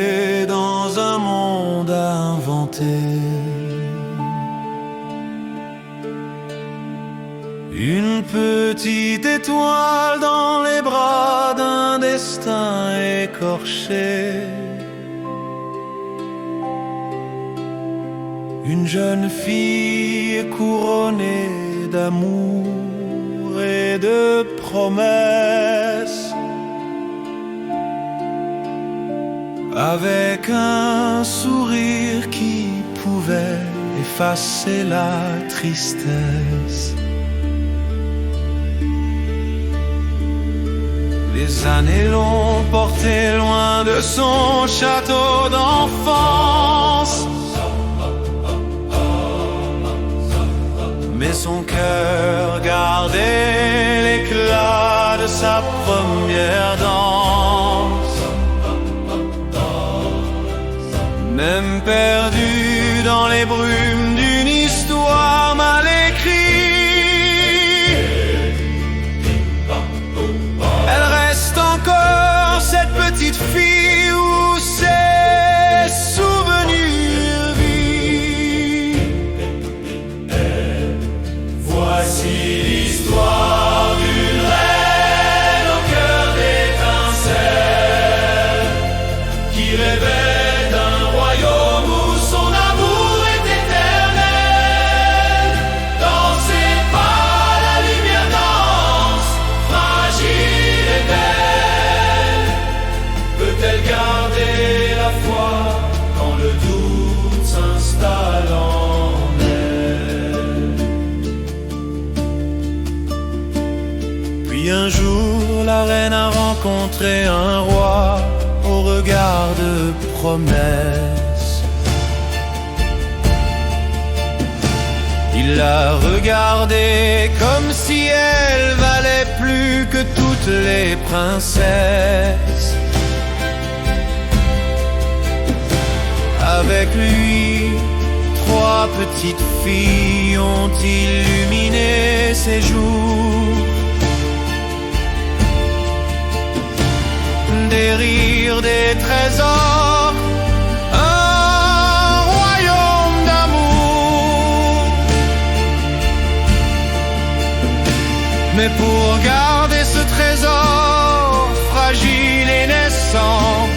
naviguer dans un monde à inventer. Une petite étoile dans les bras d'un destin écorché. Une jeune fille couronnée d'amour et de promesses, avec un sourire qui pouvait effacer la tristesse. Les années l'ont porté loin de son château d'enfance, mais son cœur gardait l'éclat de sa première danse. Même perdue dans les brumes d'une histoire mal écrite, elle reste encore cette petite fille où ses souvenirs vivent. Voici l'histoire d'une reine au cœur d'étincelles, qui rêvait d'un royaume où son amour est éternel. Dans ses pas, la lumière danse, fragile et belle. Peut-elle garder la foi quand le doute s'installe en elle? Puis un jour, la reine a rencontré un roi au regard de promesse. Il l'a regardée comme si elle valait plus que toutes les princesses. Avec lui, 3 petites filles ont illuminé ses jours. Des rires, des trésors, un royaume d'amour. Mais pour garder ce trésor fragile et naissant,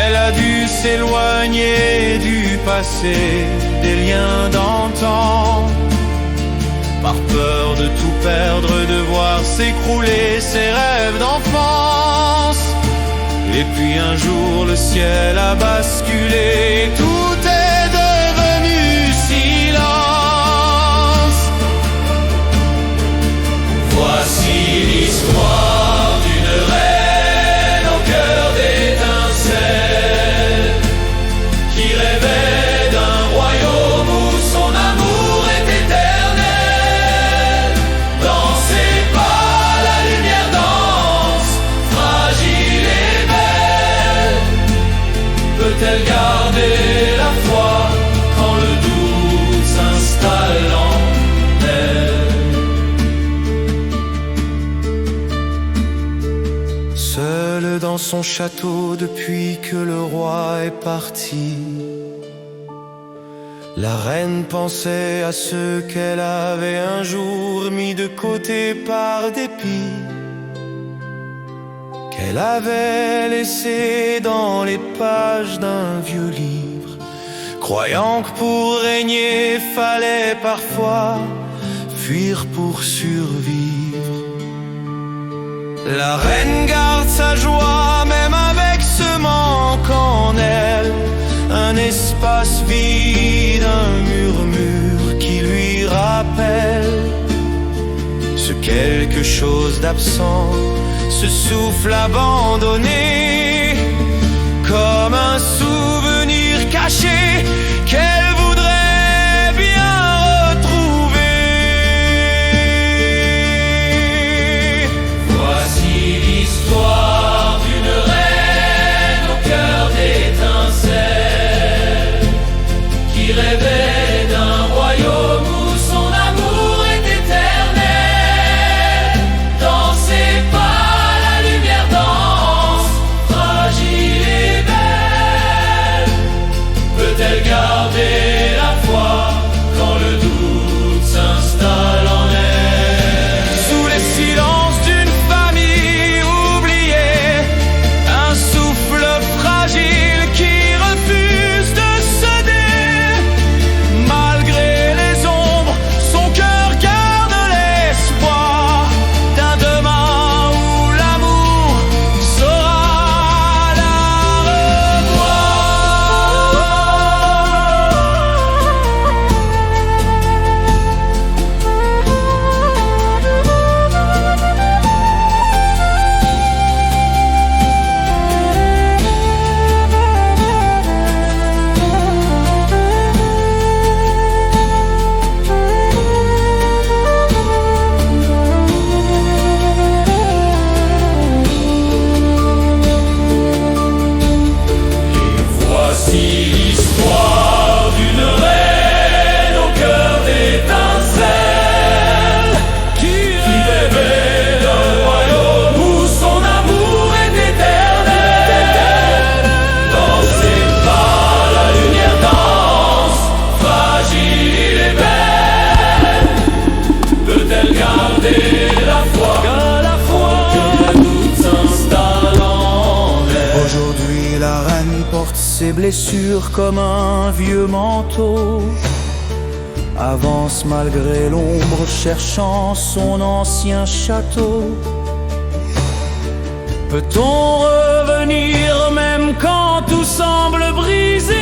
elle a dû s'éloigner du passé, des liens d'antan. Par peur de tout perdre, de voir s'écrouler ses rêves d'enfance. Et puis un jour le ciel a basculé, tout est devenu silence. Voici l'histoire d'une reine au cœur d'étincelles, qui rêvait d'un royaume où son amour est éternel. Dans ses pas, la lumière danse, fragile et peut-elle garder la foi quand le doute s'installe en elle? Seule dans son château depuis que le roi est parti, la reine pensait à ceux qu'elle avait un jour mis de côté par dépit, qu'elle avait laissé dans les pages d'un vieux livre, croyant que pour régner fallait parfois fuir pour survivre. La reine garde sa joie même avec ce manque en elle, un espace vide, un murmure qui lui rappelle ce quelque chose d'absent, ce souffle abandonné, comme un souvenir caché qu'elle voudrait bien retrouver. Voici l'histoire d'une reine au cœur d'étincelles, qui rêvait d'un royaume où son amour est éternel. Dans ses pas, la lumière danse, Voici l'histoire d'une reine au cœur d'étincelles qui rêvait d'un royaume où son amour est éternel. Dans ses pas, la lumière danse, fragile et belle. Peut-elle garder la foi que le doute s'installe en elle? Aujourd'hui la reine porte ses blessures comme un vieux manteau, avance malgré l'ombre cherchant son ancien château. Peut-on revenir même quand tout semble brisé?